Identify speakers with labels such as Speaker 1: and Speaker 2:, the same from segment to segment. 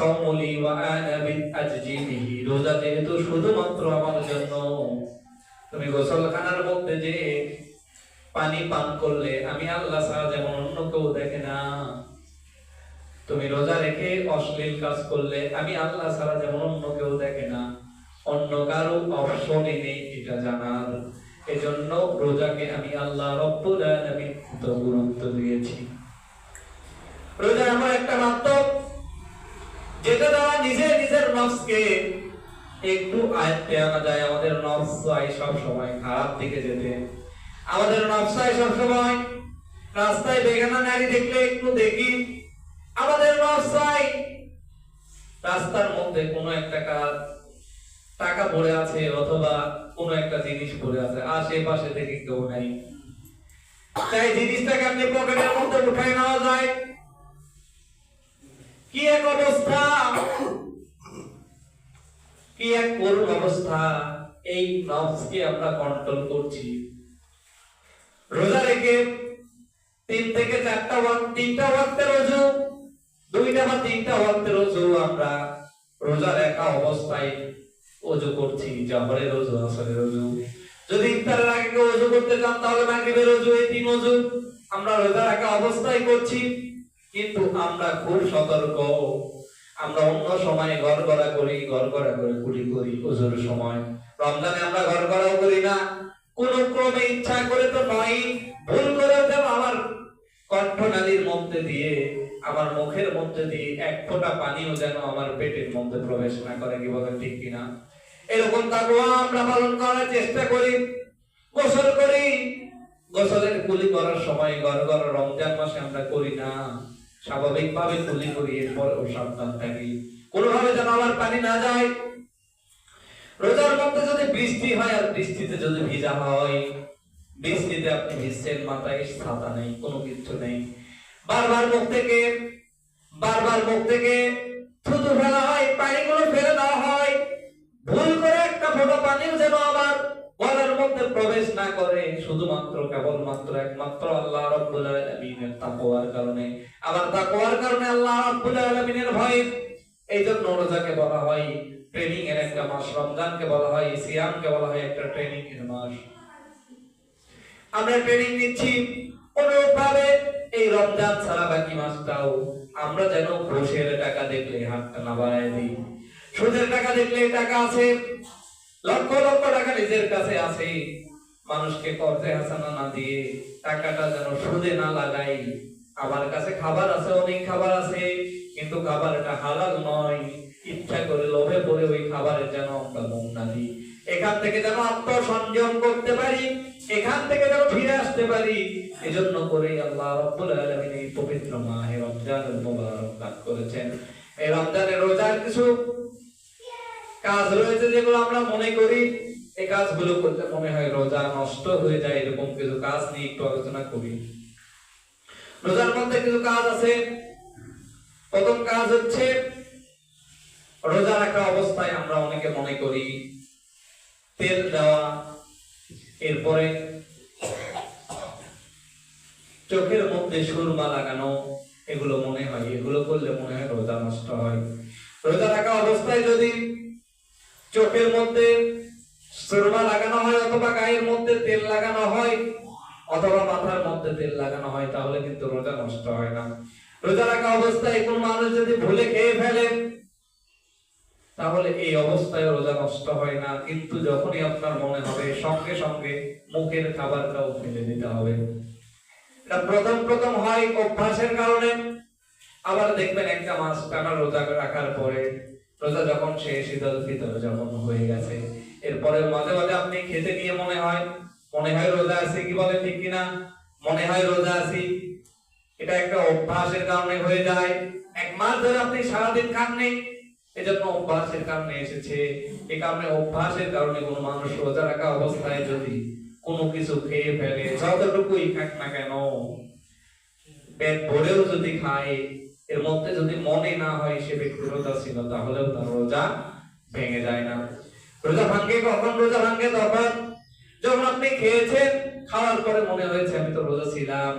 Speaker 1: আস-সাওমু লি ওয়া আনা বিআজজি বিহি, রোজা যেহেতু শুধুমাত্র আমার জন্য, তুমি গোসলখানার মধ্যে যে পানি পান করলে আমি আল্লাহ ছাড়া যেমন অন্য কেউ দেখে না, তুমি রোজা রেখে অশ্লীল কাজ করলে আমি আল্লাহ ছাড়া যেমন অন্য কেউ দেখে না, অন্য কারো অপশনই নেই এটা জানার। এজন্য রোজাকে আমি আল্লাহ রব্বুল আলামিন এত গুরুত্ব দিয়েছি। রোজা এমন একটা মাধ্যম যেটা দ্বারা নিজের নফসকে একটু আয়ত্তে আনা যায়। আমাদের নফস চাই সব সময় খারাপ দিকে যেতে, আমাদের নফস চাই সব সময় রাস্তায় বেগানা নারী দেখলে একটু দেখি, আমাদের নফস চাই রাস্তার মধ্যে কোনো একটা টাকা পড়ে আছে অথবা কোনো একটা জিনিস পড়ে আছে, আশেপাশে থেকে কেউ নাই, তাই জিনিসটাকে আপনি পকেটের মধ্যে উঠাই নেওয়া যায়। কি এক অবস্থা, কি এক করুণ অবস্থা। এই নফসকে আমরা কন্ট্রোল করছি। রোজা রেখে 3 থেকে 4টা ওয়াক্ত, 3টা ওয়াক্তের ওযু, 2টা বা 3টা ওয়াক্তের ওযু আমরা রোজা রাখা অবস্থায় ওযু করছি। জোহরের ওযু, আসরের ওযু, যদি ইফতারের আগে কেউ ওযু করতে চান তাহলে মাগরিবের ওযু, এই 3 ওযু আমরা রোজা রাখা অবস্থায় করছি। কিন্তু আমরা খুব সতর্ক, আমরা অন্য সময় গড়গড়া করি, কুলি করি ওযুর সময়। রমজানে আমরা গড়গড়াও করি না, কোন ক্রমে ইচ্ছা করে তো নয়, ভুল করে যেন আমার কণ্ঠনালীর মধ্যে দিয়ে, আমার মুখের মধ্যে দিয়ে এক ফোঁটা পানিও যেন আমার পেটের মধ্যে প্রবেশ না করে। কি বলেন ঠিক কিনা? এরকম তাকওয়া আমরা পালন করার চেষ্টা করি। গোসল করি, গোসলের কুলি করার সময় গড়গড়া রমজান মাসে আমরা করি না, স্বাভাবিকভাবে কুলি করি, এরপরও সাবধান থাকি কোনোভাবে যেন আমার পানি না যায়। রোজার মধ্যে যদি বৃষ্টি হয় আর বৃষ্টিতে যদি ভিজা হয়, বৃষ্টিতে আপনি ভিজছেন, মাথায় ছাতা নেই, কোনো কিছু নেই, বারবার মুখ থেকে থুতু ফেলা হয়, পানিগুলো ফেলে দেওয়া হয়, ভুল করে একটা ফোঁটা পানিও যেন আমার গলার মধ্যে প্রবেশ না করে, শুধুমাত্র কেবলমাত্র একমাত্র আল্লাহ রাব্বুল আলামিনের তাকওয়ার কারণে, আবার তাকওয়ার কারণে আল্লাহ রাব্বুল আলামিনের ভয়। এইজন্য রোজাকে বলা হয় ট্রেনিং এর একটা মাস, রমজানকে বলা হয়, সিয়ামকে বলা হয় একটা ট্রেনিং এর মাস। আমরা ট্রেনিং নিচ্ছি। অনুরূপভাবে এই রমজান ছাড়া বাকি মাসটাও আমরা যেন ঘুষের টাকা দেখলে হাতটা না বাড়ায় দিই, সুদের টাকা দেখলে টাকা আছে, লক্ষ লক্ষ টাকা নিজের কাছে আছে, মানুষকে কর্জে হাসানা না দিয়ে টাকাটা যেন সুদে না লাগাই। আমার কাছে খাবার আছে, অনেক খাবার আছে, কিন্তু খাবারটা হালাল নয়, ইচ্ছা করে লোভে পড়ে ওই খাবারের যেন আমরা মুখ না দিই। এখান থেকে যেন আত্মসংযম করতে পারি, এখান থেকে যেন ফিরে আসতে পারি। এজন্য করে আল্লাহ রাব্বুল আলামিন এই পবিত্র মাহে রমজানুল মুবারক দান করেছেন। এই রমজানের রোজার কিছু কাজ রয়েছে যেগুলো আমরা মনে করি এই কাজগুলো করতে মনে হয় রোজা নষ্ট হয়ে যায়, এরকম কিছু কাজ নিয়ে একটু আলোচনা করি। রোজার মধ্যে কিছু কাজ আছে। প্রথম কাজ হচ্ছে, রোজা রাখা অবস্থায় আমরা অনেকে মনে করি তেল দেওয়া, এরপরে চোখের মধ্যে সুরমা লাগানো, এগুলো করলে মনে হয় রোজা নষ্ট হয়। রোজা রাখা অবস্থায় যদি চোখের মধ্যে সুরমা লাগানো হয়, অথবা গায়ের মধ্যে তেল লাগানো হয়, অথবা মাথার মধ্যে তেল লাগানো হয়, তাহলে কিন্তু রোজা নষ্ট হয় না। রোজা রাখা অবস্থায় কোন মানুষ যদি ভুলে খেয়ে ফেলে তাহলে এই অবস্থায় রোজা নষ্ট হয় না, কিন্তু যখনই আপনার মনে হবে সঙ্গে সঙ্গে মুখের খাবারটাও ফেলে দিতে হবে। এটা প্রথম হয় অভ্যাসের কারণে। আবার দেখবেন একটা মাস টানা রোজা রাখার পরে, রোজা যখন শেষ, ঈদুল ফিতর যখন হয়ে গেছে, এরপরে মাঝে মাঝে আপনি খেতে গিয়ে মনে হয় রোজা আছি। কি বলে ঠিক কিনা? মনে হয় রোজা আছি। এটা একটা অভ্যাসের কারণে হয়ে যায়। এক মাস ধরে আপনি সারাদিন খাননি, এজন্য অভ্যাসের কারণে এসেছে। এই কারণে অভ্যাসের কারণে কোনো মানুষ রোজা রাখা অবস্থায় যদি কোনো কিছু খেয়ে ফেলে, যতটুকুই খাক না কেন, পেট ভরেও যদি খায়, এর মধ্যে যদি মনে না হয় সে ব্যক্তি রোজা ছিল, তাহলেও তার রোজা ভেঙে যায় না। রোজা ভাঙে কখন? রোজা ভাঙে তখন যখন আপনি খেয়েছেন, খাওয়ার পরে মনে হয়েছে আমি তো রোজা ছিলাম,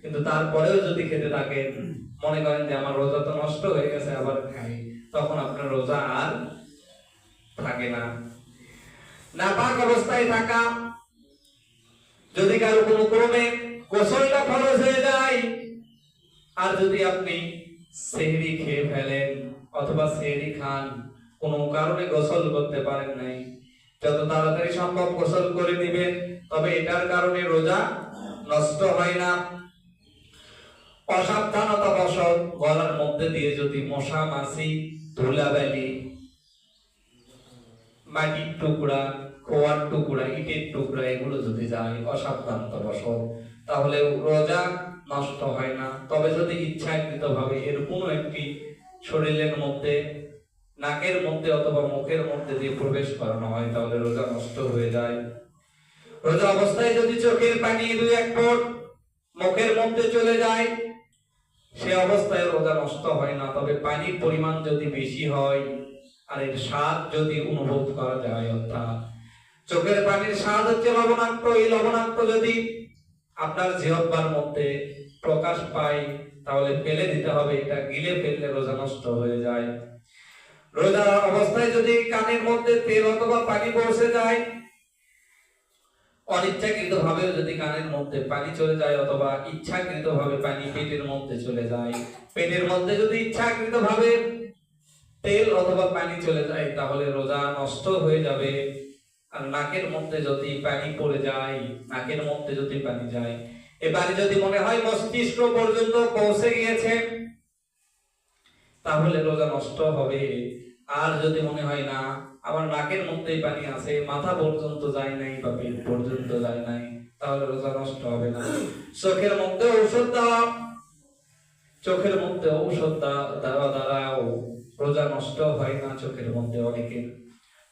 Speaker 1: কিন্তু তারপরেও যদি খেতে থাকেন, মনে করেন যে আমার রোজা তো নষ্ট হয়ে গেছে, আবার খাই, তখন আপনার রোজা আর থাকে না। নাপাক অবস্থায় থাকা, যদি কারো কোনো ক্রমে গোসলটা ফরজ হয়ে যায়, আর যদি আপনি সেহরি খেয়ে ফেলেন অথবা সেহরি খান, কোনো কারণে গোসল করতে পারেন নাই, যত তাড়াতাড়ি সম্ভব গোসল করে নেবেন, তবে এটার কারণে রোজা নষ্ট হয় না। অসাবধানতাবশত গলার মধ্যে দিয়ে যদি মশা মাছি, ধুলাবালি, মাটির টুকরা, খোয়ার টুকরা, ইটের টুকরা এগুলো যদি যায় অসাবধানতাবশত, তাহলে রোজা নষ্ট হয় না। তবে যদি ইচ্ছাকৃত ভাবে এর কোনো একটি শরীরের মধ্যে, নাকের মধ্যে অথবা মুখের মধ্যে দিয়ে প্রবেশ করানো হয়, তাহলে রোজা নষ্ট হয়ে যায়। রোজা অবস্থায় যদি চোখের পানি 2-1 ফোঁট মুখের মধ্যে চলে যায়, সে অবস্থায় রোজা নষ্ট হয় না। তবে পানির পরিমাণ যদি বেশি হয় আর এর স্বাদ যদি অনুভব করা যায়, অর্থাৎ চোখের পানির স্বাদ হচ্ছে লবণাক্ত, এই লবণাক্ত যদি আপনার জিহ্বার মধ্যে প্রকাশ পায়, তাহলে ফেলে দিতে হবে, এটা গিলে ফেললে রোজা নষ্ট হয়ে যায়। রোজা অবস্থায় যদি কানের মধ্যে তেল অথবা পানি পৌঁছে যায়, অনিচ্ছাকৃত ভাবে যদি কানের মধ্যে পানি চলে যায় অথবা ইচ্ছাকৃত ভাবে পানি পেটের মধ্যে চলে যায়, পেটের মধ্যে যদি ইচ্ছাকৃত ভাবে তেল অথবা পানি চলে যায়, তাহলে রোজা নষ্ট হয়ে যাবে। আর নাকের মধ্যে যদি পানি পড়ে যায়, নাকের মধ্যে যদি পানি যায়, এবারে যদি মনে হয় মস্তিষ্ক পর্যন্ত পৌঁছে গিয়েছে, তাহলে রোজা নষ্ট হবে। আর যদি মনে হয় না আমার নাকের মধ্যেই পানি আছে, মাথা পর্যন্ত যায় নাই বা পেট পর্যন্ত যায় নাই, তাহলে রোজা নষ্ট হবে না। চোখের মধ্যে ঔষধ দেওয়া, চোখের মধ্যে ঔষধ দেওয়া দ্বারাও রোজা নষ্ট হয় না। চোখের মধ্যে অনেকের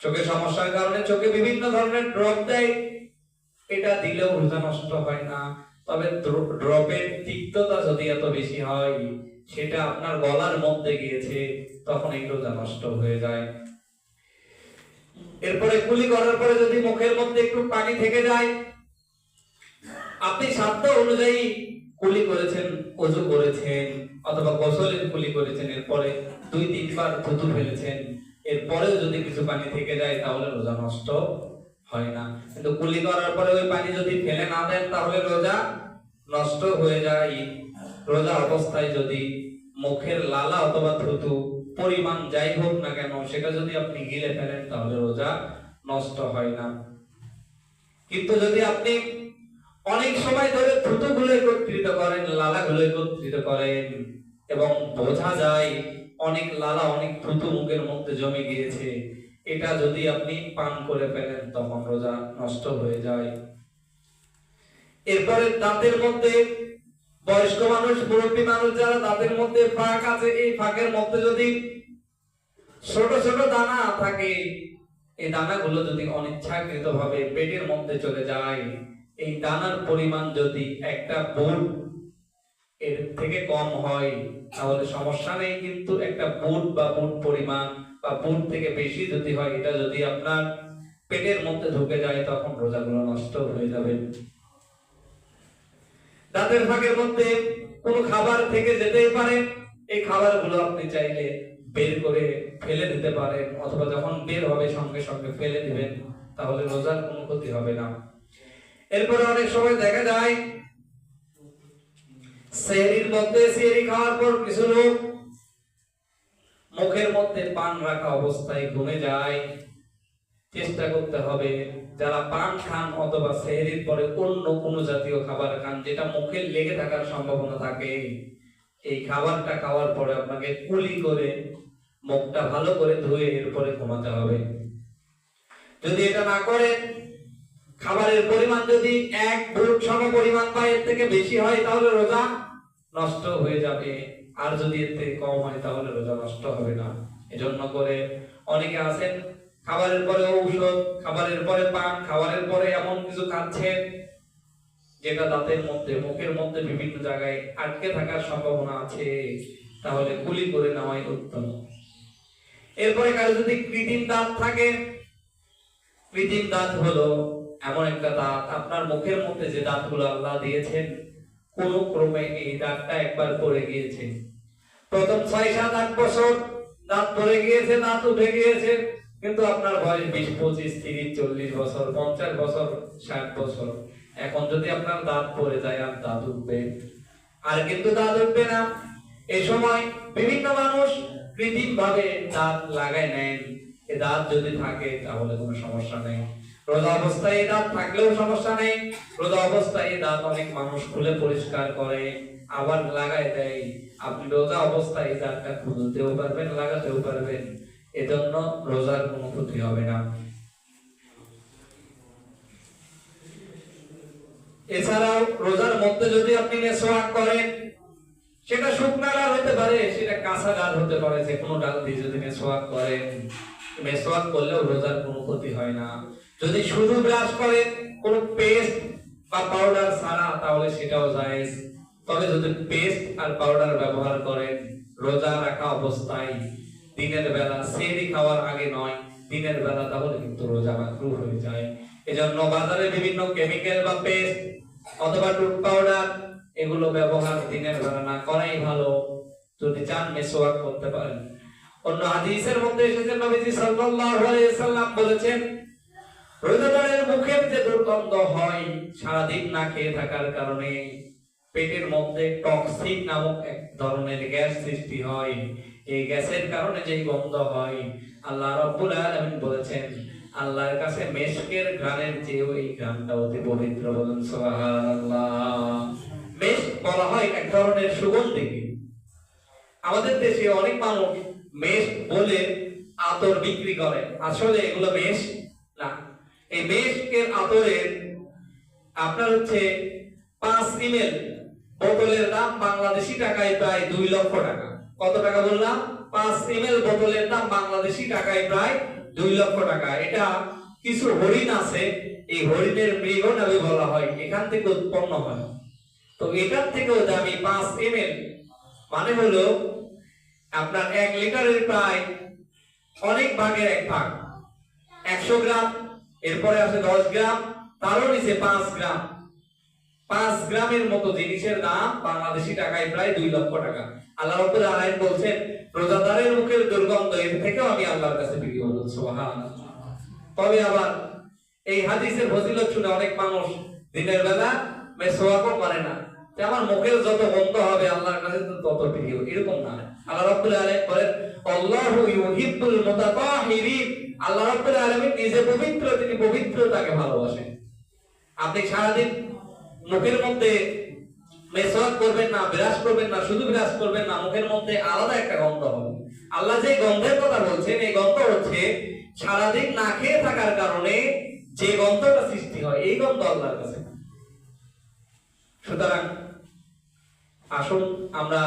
Speaker 1: চোখের সমস্যার কারণে চোখে বিভিন্ন ধরনের ড্রপ দেয়, এটা দিলেও রোজা নষ্ট হয় না। তবে ড্রপের তিক্ততা যদি এত বেশি হয়, সেটা আপনার গলার মধ্যে গিয়েছে, তখন এই রোজা নষ্ট হয়ে যায়। এরপরে কুলি করার পরে যদি মুখের মধ্যে একটু পানি থেকে যায়, আপনি সাধ্য অনুযায়ী কুলি করেছেন, ওযু করেছেন অথবা গোসলের কুলি করেছেন, এরপরে 2-3 বার থুতু ফেলেছেন, এরপরেও যদি কিছু পানি থেকে যায়, তাহলে রোজা নষ্ট হয় না। কিন্তু কুলি করার পরে ওই পানি যদি ফেলে না দেন, তাহলে রোজা নষ্ট হয়ে যায়। রোজা অবস্থায় যদি মুখের লালা অথবা থুতু পরিমাণ যাই হোক না কেন, সেটা যদি আপনি গিলে ফেলেন, তাহলে রোজা নষ্ট হয় না। কিন্তু যদি আপনি অনেক সময় ধরে থুতুগুলো একত্রিত করেন, লালাগুলো একত্রিত করেন, এবং বোঝা যায় অনেক লালা অনেক থুতু মুখের মধ্যে জমে গিয়েছে, এটা যদি আপনি পান করে ফেলেন, তখন রোজা নষ্ট হয়ে যায়। এরপরে দাঁতের মধ্যে, বয়স্ক মানুষ, মুরব্বী মানুষ যারা, দাঁতের মধ্যে ফাঁক আছে, এই ফাঁকের মধ্যে যদি ছোট ছোট দানা থাকে, এই দানাগুলো যদি অনিচ্ছাকৃত ভাবে পেটের মধ্যে চলে যায়, এই দানার পরিমাণ যদি একটা বুট এর থেকে কম হয়, তাহলে সমস্যা নেই। কিন্তু একটা বুট বা বুট পরিমাণ বা বুট থেকে বেশি যদি হয়, এটা যদি আপনার পেটের মধ্যে ঢুকে যায়, তখন রোজাগুলো নষ্ট হয়ে যাবে। দাঁতের ফাঁকের মধ্যে কোনো খাবার থেকে যেতেই পারে, এই খাবারগুলো আপনি চাইলে বের করে ফেলে দিতে পারেন, অথবা যখন বের হবে সঙ্গে সঙ্গে ফেলে দিবেন, তাহলে রোজার কোনো ক্ষতি হবে না। এরপরে অনেক সময় দেখা যায় সেহরির মধ্যে, সেহরি খাওয়ার পর কিছু লোক মুখের মধ্যে পান রাখা অবস্থায় ঘুমে যায়। চেষ্টা করতে হবে, যারা পান খান অথবা সেহরির পরে অন্য কোনো জাতীয় খাবার খান যেটা মুখে লেগে থাকার সম্ভাবনা থাকে, এই খাবারটা খাওয়ার পরে আপনাকে কুলি করে মুখটা ভালো করে ধুয়ে এরপরে ঘুমাতে হবে। যদি এটা না করে, খাবারের পরিমাণ যদি 1 বুট সম পরিমাণ বা এর থেকে বেশি হয়, তাহলে রোজা নষ্ট হয়ে যাবে। আর যদি এর থেকে কম হয়, তাহলে রোজা নষ্ট হবে না। এজন্য করে অনেকে আছেন খাবারের পরে ঔষধ, খাবারের পরে পান, খাবারের পরে এমন কিছু খাচ্ছেন যেটা দাঁতের মধ্যে, মুখের মধ্যে বিভিন্ন জায়গায় আটকে থাকার সম্ভাবনা আছে, তাহলে কুলি করে নেওয়াই উত্তম। এরপরে কারো যদি কৃত্রিম দাঁত থাকে, কৃত্রিম দাঁত হলো এমন একটা দাঁত, আপনার মুখের মধ্যে যে দাঁতগুলো আল্লাহ দিয়েছেন, কোন ক্রমে এই দাঁতটা একবার পড়ে গিয়েছে। প্রথম 6-7-8 বছর দাঁত পড়ে গিয়েছে, দাঁত উঠে গিয়েছে, কিন্তু আপনার বয়স 20-25-30-40 বছর, 50 বছর, 60 বছর। এখন যদি আপনার দাঁত পড়ে যায় আর দাঁত উঠবে, আর কিন্তু দাঁত উঠবে না। এই সময় বিভিন্ন মানুষ কৃত্রিম ভাবে দাঁত লাগায় নেন। এই দাঁত যদি থাকে তাহলে কোনো সমস্যা নেই, রোজা অবস্থায় এই দাঁত থাকলেও সমস্যা নেই। রোজা অবস্থায় এই দাঁত অনেক মানুষ খুলে পরিষ্কার করে আবার লাগায় দেয়। আপনি রোজা অবস্থায় এই দাঁতটা খুলতেও পারবেন, লাগাতেও পারবেন, এজন্য রোজার কোনো ক্ষতি হবে না। এছাড়াও রোজার মধ্যে যদি আপনি মেসওয়াক করেন, সেটা শুকনা ডাল হতে পারে, সেটা কাঁচা ডাল হতে পারে, যে কোনো ডাল দিয়ে যদি মেসওয়াক করেন, মেসওয়াক করলেও রোজার কোনো ক্ষতি হয় না। যদি শুধু ব্রাশ করেন কোনো পেস্ট বা পাউডার ছাড়া, তাহলে সেটাও জায়েজ। তবে যদি পেস্ট আর পাউডার ব্যবহার করেন রোজা রাখা অবস্থায়, দিনের বেলা সেহরি খাওয়ার আগে নয়, দিনের বেলা, তাহলে কিন্তু রোজা মাকরুহ হয়ে যায়। এজন্য বাজারে বিভিন্ন কেমিক্যাল বা পেস্ট অথবা টুথ পাউডার এগুলো ব্যবহার দিনের বেলা না করাই ভালো। যদি চান মেসওয়াক করতে পারেন। অন্য হাদিসের মধ্যে এসেছে নবীজি সাল্লাল্লাহু আলাইহি ওয়াসাল্লাম বলেছেন, রোজাদারের মুখের যে দুর্গন্ধ হয় সারা দিন না খেয়ে থাকার কারণে, পেটের মধ্যে টক্সিক নামক এক ধরনের গ্যাস সৃষ্টি হয়। এই গ্যাসের কারণে যে গন্ধ হয়, আল্লাহ রাব্বুল আলামিন বলেছেন আল্লাহর কাছে মেশকের ঘ্রাণের চেয়েও এই ঘ্রাণটা অতি পবিত্র। বলেন সুবহানাল্লাহ। মেশক বলা হয় এক ধরনের সুগন্ধি। আমাদের দেশে অনেক মানুষ মেশক বলে আতর বিক্রি করে, আসলে এগুলো মেশক না। এই মেশকের আতরের আপনার হচ্ছে 5 ml বোতলের দাম বাংলাদেশি টাকায় প্রায় 2 লক্ষ টাকা। কত টাকা বললাম? 5 ml বোতলের দাম বাংলাদেশি টাকায় প্রায় 2 লক্ষ টাকা। এটা কিছু হরিণ আছে, এই হরিণের মৃগনাভি বলা হয়, এখান থেকে উৎপন্ন হয়। তো এটার থেকেও দামি 5 ml, মানে হলো আপনার 1 লিটারের প্রায় অনেক ভাগের 1 ভাগ, 100 গ্রাম, এরপরে আছে 10 গ্রাম, তারও নিচে 5 গ্রাম। 5 গ্রামের মতো জিনিসের দাম বাংলাদেশি টাকায় প্রায় 2 লক্ষ টাকা। আল্লাহ রাব্বুল আলামিন বলছেন, রোজাদারের মুখের দুর্গন্ধ এর থেকেও আমি আল্লাহর কাছে প্রিয়। বলুন সুবহানাল্লাহ। তবে আবার এই হাদিসের ফজিলত শুনে অনেক মানুষ দিনের বেলা মেসওয়াকও করে না, যে আমার মুখের যত গন্ধ হবে আল্লাহর কাছে তত প্রিয়, এরকম না। আল্লাহ রাব্বুল আলামিন বলেন, আল্লাহু ইউহিব্বুল মুতাতাহিরিন। আল্লাহ রাব্বুল আলামিন নিজে পবিত্র, তিনি পবিত্রতাকে ভালোবাসেন। আপনি সারাদিন মুখের মধ্যে মেসওয়াক করবেন না, ব্রাশ করবেন না, শুধু ব্রাশ করবেন না, মুখের মধ্যে আলাদা একটা গন্ধ হবে। আল্লাহ যে গন্ধের কথা বলছেন, এই গন্ধ হচ্ছে সারাদিন না খেয়ে থাকার কারণে যে গন্ধটা সৃষ্টি হয়, এই গন্ধ আল্লাহর কাছে। সুতরাং আসুন আমরা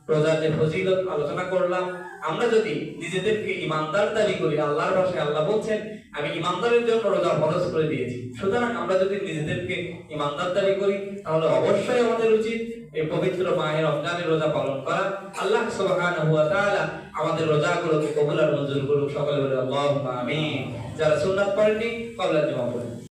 Speaker 1: রোজার যে ফজিলত আলোচনা করলাম, আমরা যদি নিজেদেরকে ইমানদার দাবি করি, আল্লাহর ভাষায় আল্লাহ বলছেন আমি ইমানদারের জন্য রোজা ফরজ করে দিয়েছি। সুতরাং আমরা যদি নিজেদেরকে ইমানদার দাবি করি, তাহলে অবশ্যই আমাদের উচিত এই পবিত্র মাহে রমজানের রোজা পালন করা। আল্লাহ সুবহানাহু ওয়া তাআলা আমাদের রোজাগুলোকে কবুল আর মঞ্জুর করুক। সকলে বলে আল্লাহুম্মা আমিন। যারা সুন্নাত পড়েননি কবলা জমা পড়েন।